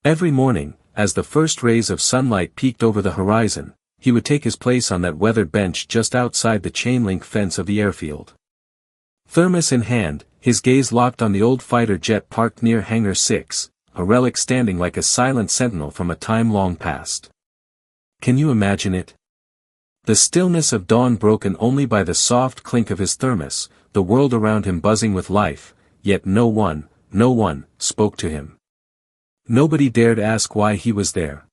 Every morning, as the first rays of sunlight peeked over the horizon, he would take his place on that weathered bench just outside the chain-link fence of the airfield. Thermos in hand, his gaze locked on the old fighter jet parked near Hangar 6, a relic standing like a silent sentinel from a time long past. Can you imagine it? The stillness of dawn broken only by the soft clink of his thermos, the world around him buzzing with life, yet no one, spoke to him. Nobody dared ask why he was there.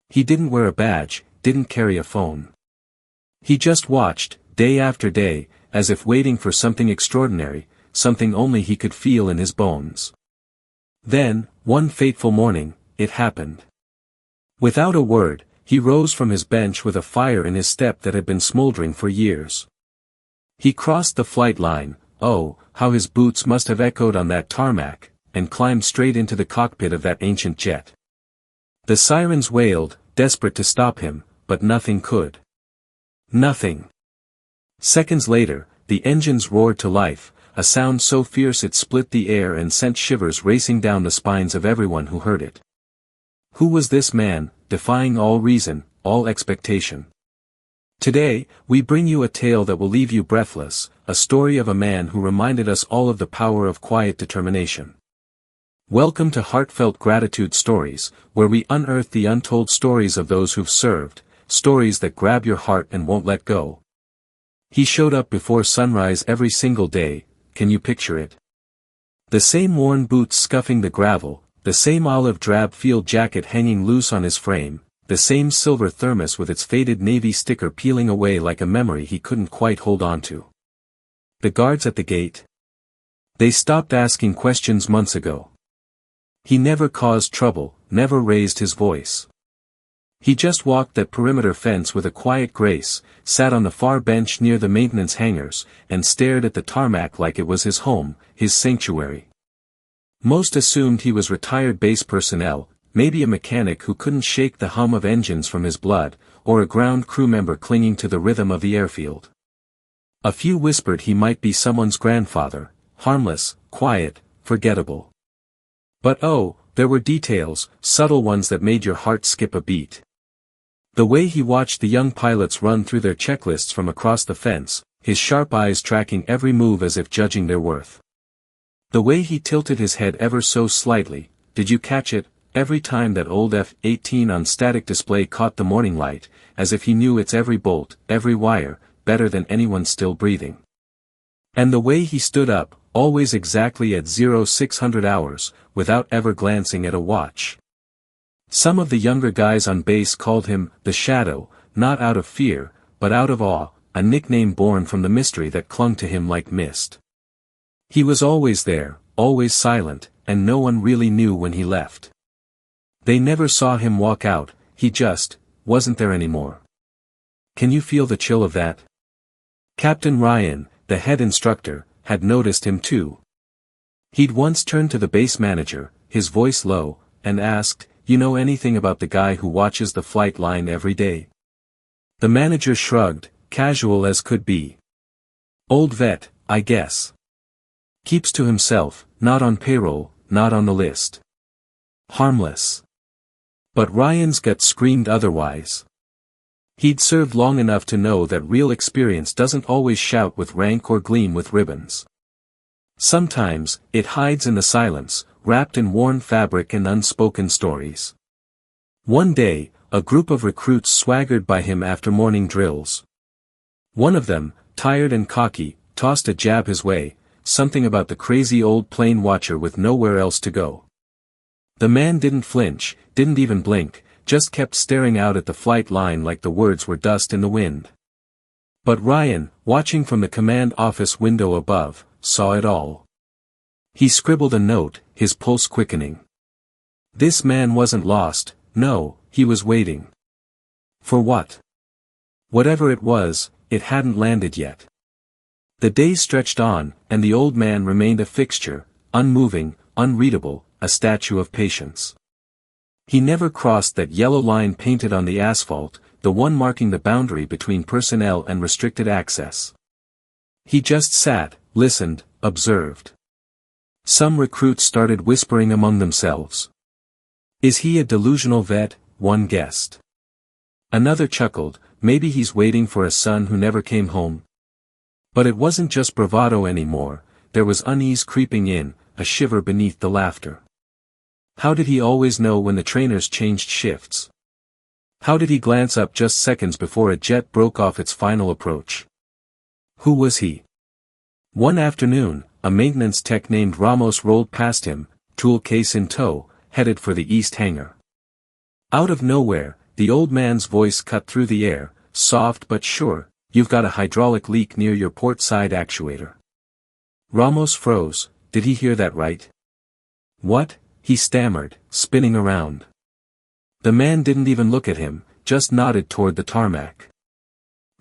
He didn't wear a badge, didn't carry a phone. He just watched, day after day, as if waiting for something extraordinary, something only he could feel in his bones. Then, one fateful morning, it happened. Without a word, he rose from his bench with a fire in his step that had been smoldering for years. He crossed the flight line, oh, how his boots must have echoed on that tarmac, and climbed straight into the cockpit of that ancient jet. The sirens wailed, desperate to stop him, but nothing could. Nothing. Seconds later, the engines roared to life, a sound so fierce it split the air and sent shivers racing down the spines of everyone who heard it. Who was this man, defying all reason, all expectation? Today, we bring you a tale that will leave you breathless, a story of a man who reminded us all of the power of quiet determination. Welcome to Heartfelt Gratitude Stories, where we unearth the untold stories of those who've served, stories that grab your heart and won't let go. He showed up before sunrise every single day, can you picture it? The same worn boots scuffing the gravel, the same olive drab field jacket hanging loose on his frame, the same silver thermos with its faded navy sticker peeling away like a memory he couldn't quite hold on to. The guards at the gate? They stopped asking questions months ago. He never caused trouble, never raised his voice. He just walked that perimeter fence with a quiet grace, sat on the far bench near the maintenance hangars, and stared at the tarmac like it was his home, his sanctuary. Most assumed he was retired base personnel, maybe a mechanic who couldn't shake the hum of engines from his blood, or a ground crew member clinging to the rhythm of the airfield. A few whispered he might be someone's grandfather, harmless, quiet, forgettable. But oh, there were details, subtle ones that made your heart skip a beat. The way he watched the young pilots run through their checklists from across the fence, his sharp eyes tracking every move as if judging their worth. The way he tilted his head ever so slightly, did you catch it, every time that old F-18 on static display caught the morning light, as if he knew its every bolt, every wire, better than anyone still breathing. And the way he stood up, always exactly at 0600 hours, without ever glancing at a watch. Some of the younger guys on base called him the Shadow, not out of fear, but out of awe, a nickname born from the mystery that clung to him like mist. He was always there, always silent, and no one really knew when he left. They never saw him walk out, he just wasn't there anymore. Can you feel the chill of that? Captain Ryan, the head instructor, had noticed him too. He'd once turned to the base manager, his voice low, and asked, "You know anything about the guy who watches the flight line every day?" The manager shrugged, casual as could be. "Old vet, I guess. Keeps to himself, not on payroll, not on the list. Harmless." But Ryan's gut screamed otherwise. He'd served long enough to know that real experience doesn't always shout with rank or gleam with ribbons. Sometimes, it hides in the silence, wrapped in worn fabric and unspoken stories. One day, a group of recruits swaggered by him after morning drills. One of them, tired and cocky, tossed a jab his way, something about the crazy old plane watcher with nowhere else to go. The man didn't flinch, didn't even blink, just kept staring out at the flight line like the words were dust in the wind. But Ryan, watching from the command office window above, saw it all. He scribbled a note, his pulse quickening. This man wasn't lost, no, he was waiting. For what? Whatever it was, it hadn't landed yet. The days stretched on, and the old man remained a fixture, unmoving, unreadable, a statue of patience. He never crossed that yellow line painted on the asphalt, the one marking the boundary between personnel and restricted access. He just sat, listened, observed. Some recruits started whispering among themselves. Is he a delusional vet? One guessed. Another chuckled, maybe he's waiting for a son who never came home. But it wasn't just bravado anymore, there was unease creeping in, a shiver beneath the laughter. How did he always know when the trainers changed shifts? How did he glance up just seconds before a jet broke off its final approach? Who was he? One afternoon, a maintenance tech named Ramos rolled past him, tool case in tow, headed for the east hangar. Out of nowhere, the old man's voice cut through the air, soft but sure, "You've got a hydraulic leak near your port side actuator." Ramos froze. Did he hear that right? What? He stammered, spinning around. The man didn't even look at him, just nodded toward the tarmac.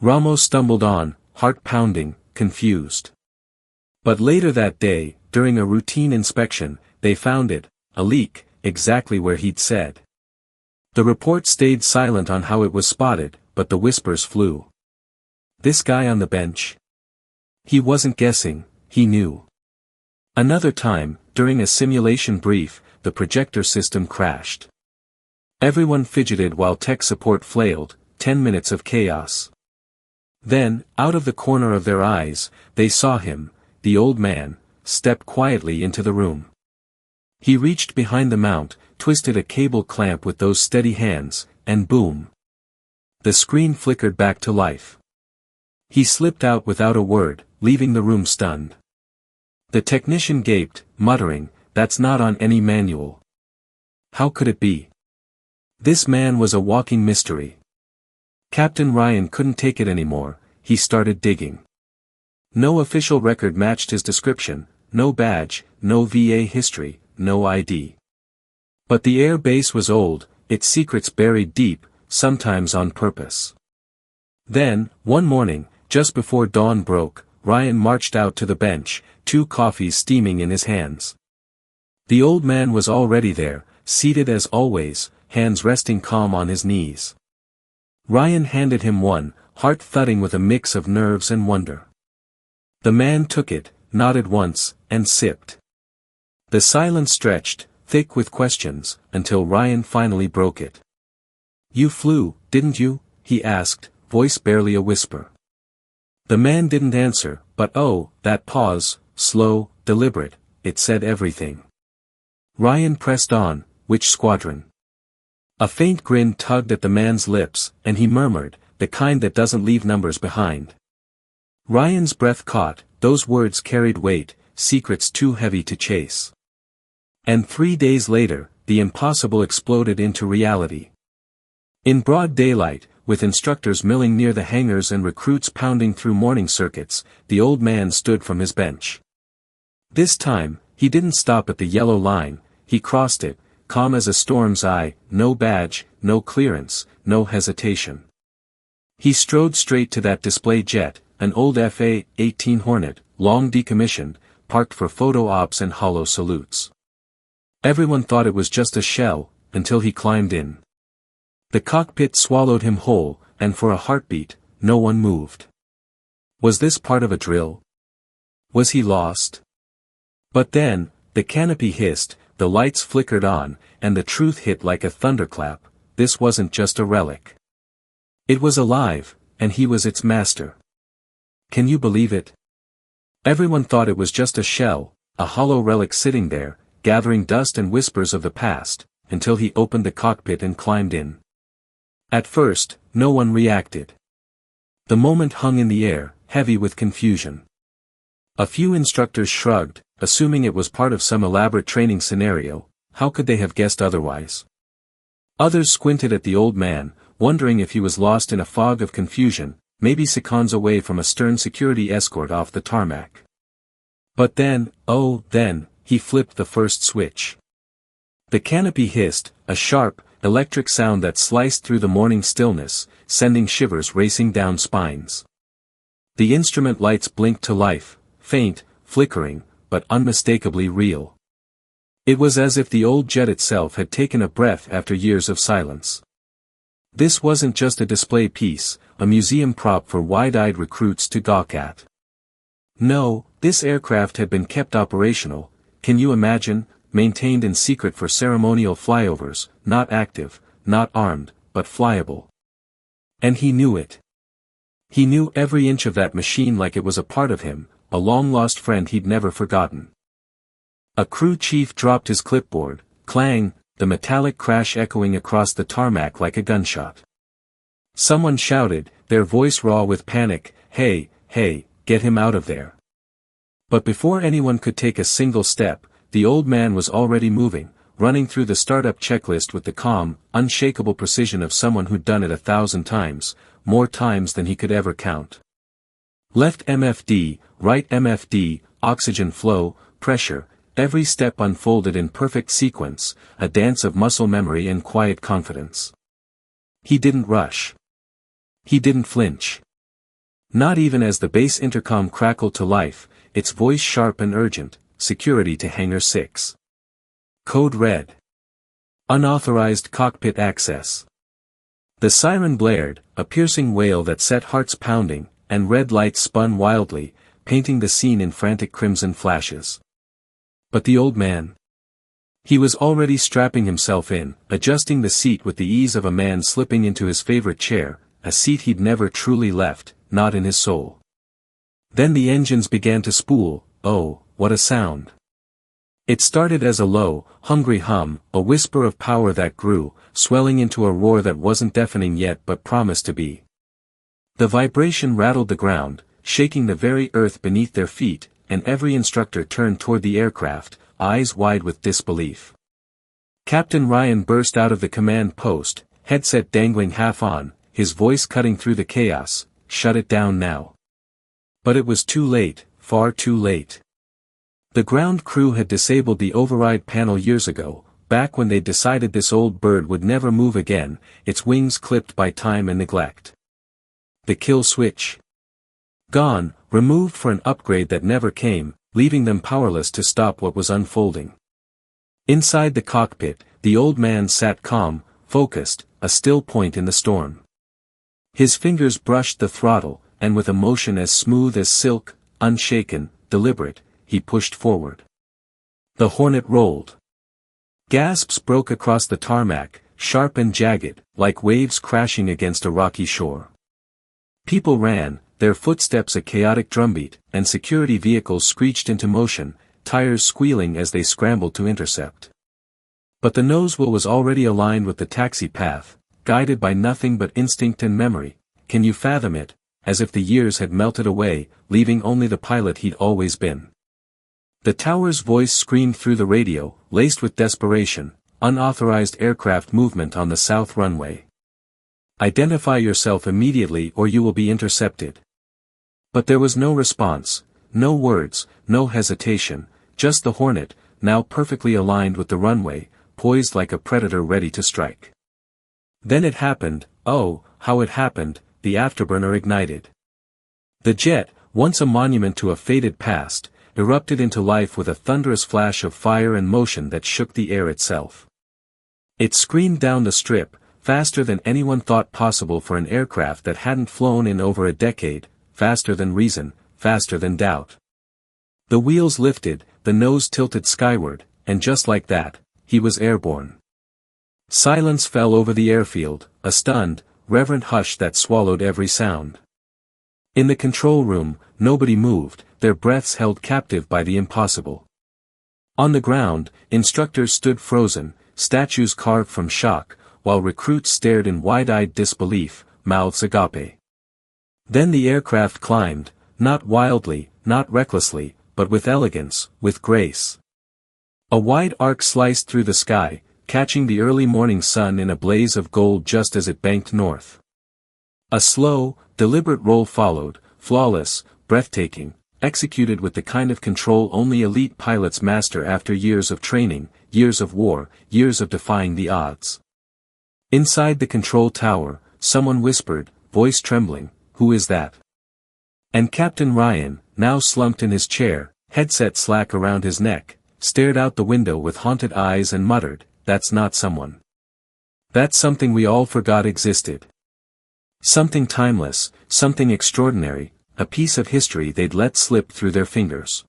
Ramos stumbled on, heart pounding, confused. But later that day, during a routine inspection, they found it, a leak, exactly where he'd said. The report stayed silent on how it was spotted, but the whispers flew. This guy on the bench? He wasn't guessing, he knew. Another time, during a simulation brief, the projector system crashed. Everyone fidgeted while tech support flailed, 10 minutes of chaos. Then, out of the corner of their eyes, they saw him, the old man, step quietly into the room. He reached behind the mount, twisted a cable clamp with those steady hands, and boom. The screen flickered back to life. He slipped out without a word, leaving the room stunned. The technician gaped, muttering, "That's not on any manual. How could it be?" This man was a walking mystery. Captain Ryan couldn't take it anymore, he started digging. No official record matched his description, no badge, no VA history, no ID. But the air base was old, its secrets buried deep, sometimes on purpose. Then, one morning, just before dawn broke, Ryan marched out to the bench, 2 coffees steaming in his hands. The old man was already there, seated as always, hands resting calm on his knees. Ryan handed him one, heart thudding with a mix of nerves and wonder. The man took it, nodded once, and sipped. The silence stretched, thick with questions, until Ryan finally broke it. "You flew, didn't you?" he asked, voice barely a whisper. The man didn't answer, but oh, that pause, slow, deliberate, it said everything. Ryan pressed on, "Which squadron?" A faint grin tugged at the man's lips, and he murmured, "The kind that doesn't leave numbers behind." Ryan's breath caught, those words carried weight, secrets too heavy to chase. And 3 days later, the impossible exploded into reality. In broad daylight, with instructors milling near the hangars and recruits pounding through morning circuits, the old man stood from his bench. This time, he didn't stop at the yellow line, he crossed it, calm as a storm's eye, no badge, no clearance, no hesitation. He strode straight to that display jet, an old FA-18 Hornet, long decommissioned, parked for photo ops and hollow salutes. Everyone thought it was just a shell, until he climbed in. The cockpit swallowed him whole, and for a heartbeat, no one moved. Was this part of a drill? Was he lost? But then, the canopy hissed, the lights flickered on, and the truth hit like a thunderclap, this wasn't just a relic. It was alive, and he was its master. Can you believe it? Everyone thought it was just a shell, a hollow relic sitting there, gathering dust and whispers of the past, until he opened the cockpit and climbed in. At first, no one reacted. The moment hung in the air, heavy with confusion. A few instructors shrugged, assuming it was part of some elaborate training scenario, how could they have guessed otherwise? Others squinted at the old man, wondering if he was lost in a fog of confusion, maybe seconds away from a stern security escort off the tarmac. But then, oh, then, he flipped the first switch. The canopy hissed, a sharp, electric sound that sliced through the morning stillness, sending shivers racing down spines. The instrument lights blinked to life, faint, flickering, but unmistakably real. It was as if the old jet itself had taken a breath after years of silence. This wasn't just a display piece, a museum prop for wide-eyed recruits to gawk at. No, this aircraft had been kept operational, can you imagine, maintained in secret for ceremonial flyovers, not active, not armed, but flyable. And he knew it. He knew every inch of that machine like it was a part of him, a long-lost friend he'd never forgotten. A crew chief dropped his clipboard, clang, the metallic crash echoing across the tarmac like a gunshot. Someone shouted, their voice raw with panic, "Hey, hey, get him out of there." But before anyone could take a single step, the old man was already moving, running through the startup checklist with the calm, unshakable precision of someone who'd done it 1,000 times, more times than he could ever count. Left MFD, right MFD, oxygen flow, pressure, every step unfolded in perfect sequence, a dance of muscle memory and quiet confidence. He didn't rush. He didn't flinch. Not even as the base intercom crackled to life, its voice sharp and urgent, "Security to Hangar 6. Code red. Unauthorized cockpit access." The siren blared, a piercing wail that set hearts pounding, and red lights spun wildly, painting the scene in frantic crimson flashes. But the old man? He was already strapping himself in, adjusting the seat with the ease of a man slipping into his favorite chair, a seat he'd never truly left, not in his soul. Then the engines began to spool. Oh, what a sound! It started as a low, hungry hum, a whisper of power that grew, swelling into a roar that wasn't deafening yet but promised to be. The vibration rattled the ground, shaking the very earth beneath their feet, and every instructor turned toward the aircraft, eyes wide with disbelief. Captain Ryan burst out of the command post, headset dangling half on, his voice cutting through the chaos, "Shut it down now." But it was too late, far too late. The ground crew had disabled the override panel years ago, back when they decided this old bird would never move again, its wings clipped by time and neglect. The kill switch. Gone, removed for an upgrade that never came, leaving them powerless to stop what was unfolding. Inside the cockpit, the old man sat calm, focused, a still point in the storm. His fingers brushed the throttle, and with a motion as smooth as silk, unshaken, deliberate, he pushed forward. The Hornet rolled. Gasps broke across the tarmac, sharp and jagged, like waves crashing against a rocky shore. People ran, their footsteps a chaotic drumbeat, and security vehicles screeched into motion, tires squealing as they scrambled to intercept. But the nosewheel was already aligned with the taxi path, guided by nothing but instinct and memory. Can you fathom it? As if the years had melted away, leaving only the pilot he'd always been. The tower's voice screamed through the radio, laced with desperation, "Unauthorized aircraft movement on the south runway. Identify yourself immediately or you will be intercepted." But there was no response, no words, no hesitation, just the Hornet, now perfectly aligned with the runway, poised like a predator ready to strike. Then it happened, oh, how it happened, the afterburner ignited. The jet, once a monument to a faded past, erupted into life with a thunderous flash of fire and motion that shook the air itself. It screamed down the strip, faster than anyone thought possible for an aircraft that hadn't flown in over a decade, faster than reason, faster than doubt. The wheels lifted, the nose tilted skyward, and just like that, he was airborne. Silence fell over the airfield, a stunned, reverent hush that swallowed every sound. In the control room, nobody moved, their breaths held captive by the impossible. On the ground, instructors stood frozen, statues carved from shock, while recruits stared in wide-eyed disbelief, mouths agape. Then the aircraft climbed, not wildly, not recklessly, but with elegance, with grace. A wide arc sliced through the sky, catching the early morning sun in a blaze of gold just as it banked north. A slow, deliberate roll followed, flawless, breathtaking, executed with the kind of control only elite pilots master after years of training, years of war, years of defying the odds. Inside the control tower, someone whispered, voice trembling, "Who is that?" And Captain Ryan, now slumped in his chair, headset slack around his neck, stared out the window with haunted eyes and muttered, "That's not someone. That's something we all forgot existed. Something timeless, something extraordinary, a piece of history they'd let slip through their fingers."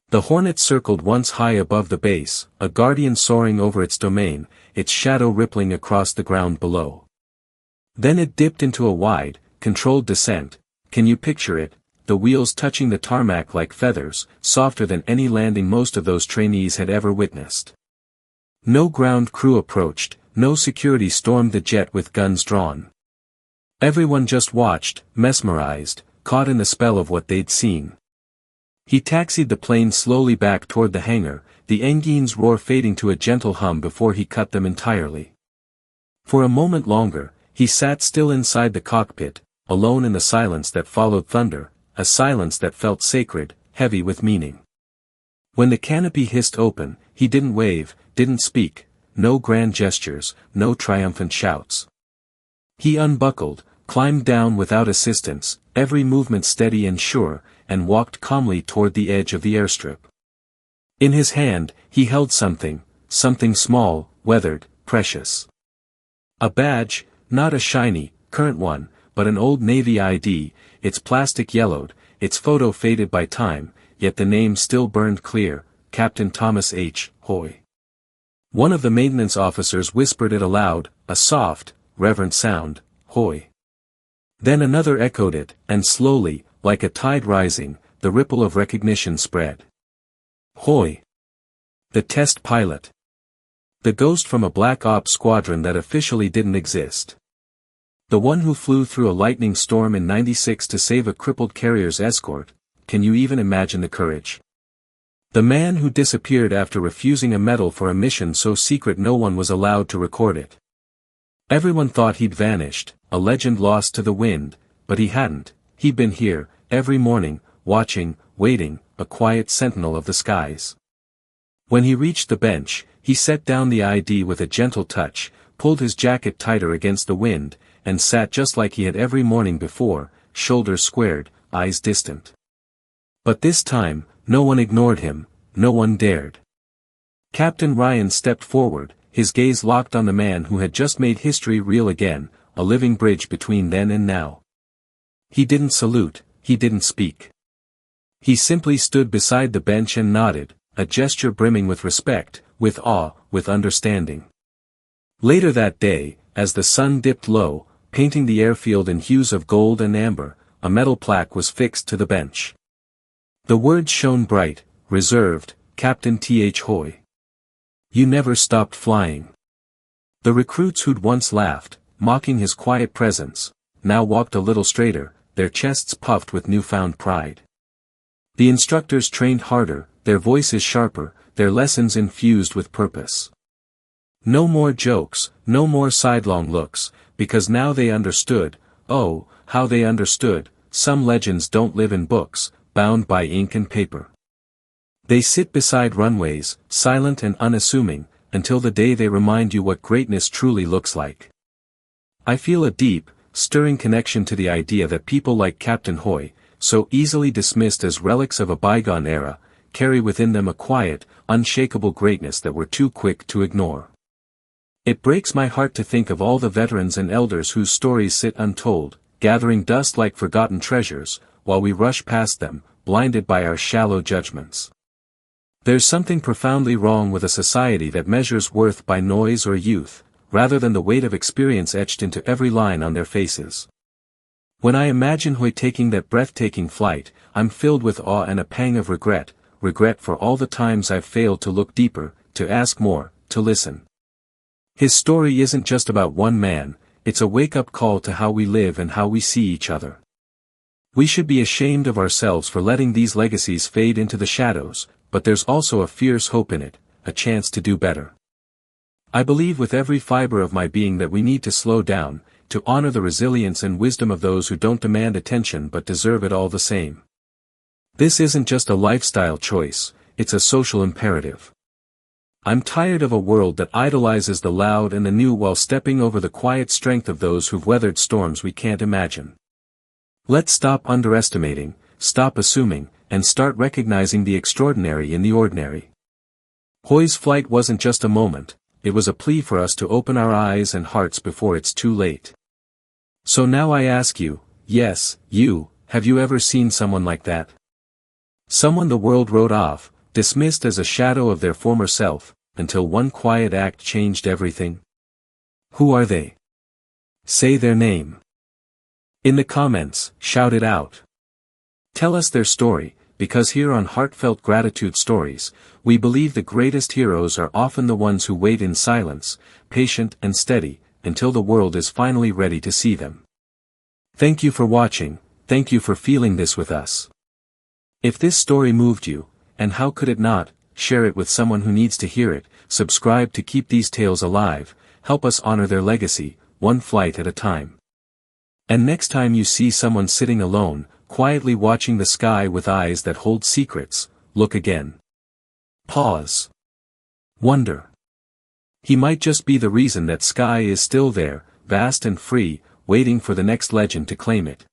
The hornet circled once high above the base, a guardian soaring over its domain, its shadow rippling across the ground below. Then it dipped into a wide, controlled descent. Can you picture it? The wheels touching the tarmac like feathers, softer than any landing most of those trainees had ever witnessed. No ground crew approached, no security stormed the jet with guns drawn. Everyone just watched, mesmerized, caught in the spell of what they'd seen. He taxied the plane slowly back toward the hangar, the engine's roar fading to a gentle hum before he cut them entirely. For a moment longer, he sat still inside the cockpit, alone in the silence that followed thunder, a silence that felt sacred, heavy with meaning. When the canopy hissed open, he didn't wave, didn't speak, no grand gestures, no triumphant shouts. He unbuckled, climbed down without assistance, every movement steady and sure, and walked calmly toward the edge of the airstrip. In his hand, he held something small, weathered, precious. A badge, not a shiny, current one, but an old Navy ID, its plastic yellowed, its photo faded by time, yet the name still burned clear, Captain Thomas H. Hoy. One of the maintenance officers whispered it aloud, a soft, reverent sound, Hoy. Then another echoed it, and slowly, like a tide rising, the ripple of recognition spread. Hoy. The test pilot. The ghost from a black ops squadron that officially didn't exist. The one who flew through a lightning storm in '96 to save a crippled carrier's escort. Can you even imagine the courage? The man who disappeared after refusing a medal for a mission so secret no one was allowed to record it. Everyone thought he'd vanished, a legend lost to the wind, but he hadn't. He'd been here, every morning, watching, waiting, a quiet sentinel of the skies. When he reached the bench, he set down the ID with a gentle touch, pulled his jacket tighter against the wind, and sat just like he had every morning before, shoulders squared, eyes distant. But this time, no one ignored him, no one dared. Captain Ryan stepped forward, his gaze locked on the man who had just made history real again, a living bridge between then and now. He didn't salute, he didn't speak. He simply stood beside the bench and nodded, a gesture brimming with respect, with awe, with understanding. Later that day, as the sun dipped low, painting the airfield in hues of gold and amber, a metal plaque was fixed to the bench. The words shone bright, reserved, Captain T.H. Hoy. You never stopped flying. The recruits who'd once laughed, mocking his quiet presence, now walked a little straighter, their chests puffed with newfound pride. The instructors trained harder, their voices sharper, their lessons infused with purpose. No more jokes, no more sidelong looks, because now they understood, oh, how they understood, some legends don't live in books, bound by ink and paper. They sit beside runways, silent and unassuming, until the day they remind you what greatness truly looks like. I feel a deep, stirring connection to the idea that people like Captain Hoy, so easily dismissed as relics of a bygone era, carry within them a quiet, unshakable greatness that we're too quick to ignore. It breaks my heart to think of all the veterans and elders whose stories sit untold, gathering dust like forgotten treasures, while we rush past them, blinded by our shallow judgments. There's something profoundly wrong with a society that measures worth by noise or youth, rather than the weight of experience etched into every line on their faces. When I imagine Hoy taking that breathtaking flight, I'm filled with awe and a pang of regret for all the times I've failed to look deeper, to ask more, to listen. His story isn't just about one man, it's a wake-up call to how we live and how we see each other. We should be ashamed of ourselves for letting these legacies fade into the shadows, but there's also a fierce hope in it, a chance to do better. I believe with every fiber of my being that we need to slow down, to honor the resilience and wisdom of those who don't demand attention but deserve it all the same. This isn't just a lifestyle choice, it's a social imperative. I'm tired of a world that idolizes the loud and the new while stepping over the quiet strength of those who've weathered storms we can't imagine. Let's stop underestimating, stop assuming, and start recognizing the extraordinary in the ordinary. Hoy's flight wasn't just a moment, it was a plea for us to open our eyes and hearts before it's too late. So now I ask you, yes, you, have you ever seen someone like that? Someone the world wrote off, dismissed as a shadow of their former self, until one quiet act changed everything? Who are they? Say their name. In the comments, shout it out. Tell us their story, because here on Heartfelt Gratitude Stories, we believe the greatest heroes are often the ones who wait in silence, patient and steady, until the world is finally ready to see them. Thank you for watching, thank you for feeling this with us. If this story moved you, and how could it not, share it with someone who needs to hear it, subscribe to keep these tales alive, help us honor their legacy, one flight at a time. And next time you see someone sitting alone, quietly watching the sky with eyes that hold secrets, look again. Pause. Wonder. He might just be the reason that sky is still there, vast and free, waiting for the next legend to claim it.